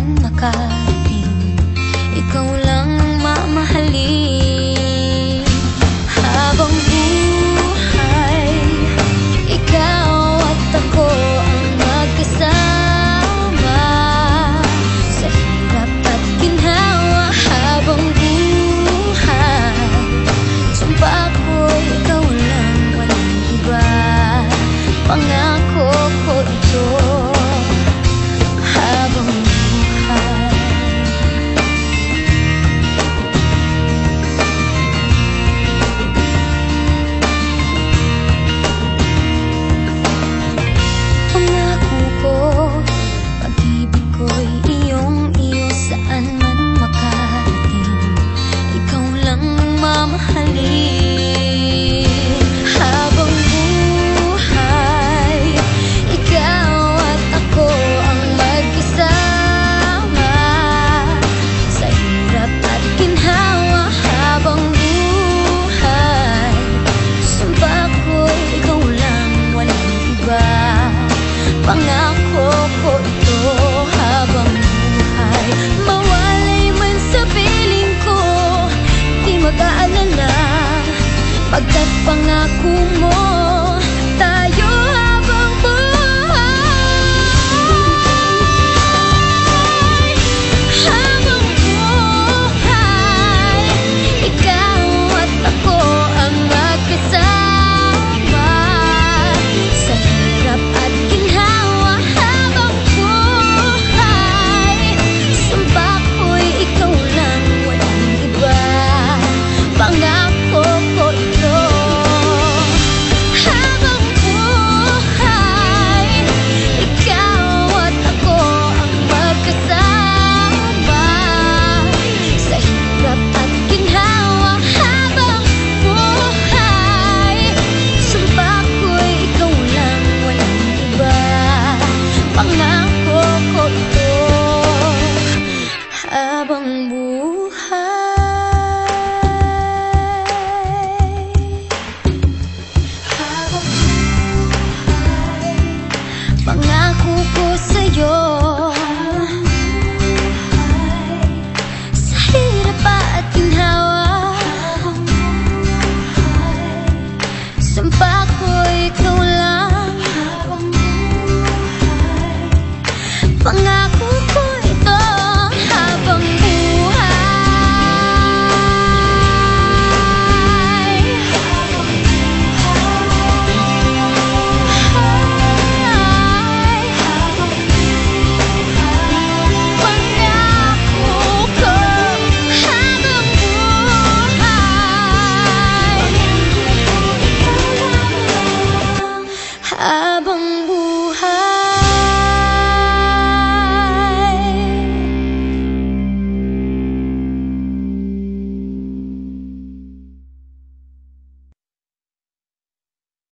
man makarating, ikaw lang ang mamahalin. Habang buhay, ikaw at ako ang magkasama sa hirap at ginhawa. Habang buhay, sumpa ko'y ikaw lang, walang iba. Pangako ko ito. Habang buhay, pangako ko, pag-ibig ko'y iyong-iyo saan man makarating, ikaw lang ang mamahalin. Habang buhay, ikaw at ako ang magkasama sa hirap at ginhawa. Habang buhay, sumpa ko'y ikaw lang, walang iba. Pangako ko ito. Habang buhay, mawalay man sa piling ko, di mag-aalala, pagkat pangako mo tayo. Habang buhay, habang buhay, ikaw at ako ang magkasama sa hirap at ginhawa. Habang buhay, sumpa ko'y ikaw lang, walang iba. Pangako ko ito. Habang buhay, ikaw at ako ang magkasama sa hirap at ginhawa. Habang buhay, sumpa ko'y ikaw lang, walang iba. Pangako ko ito. Habang buhay, habang buhay, pangako ko sa'yo, sa hirap at ginhawa. Sumpa ko'y ikaw lang, pangako ko ito. Habang buhay, pangako ko. Habang buhay,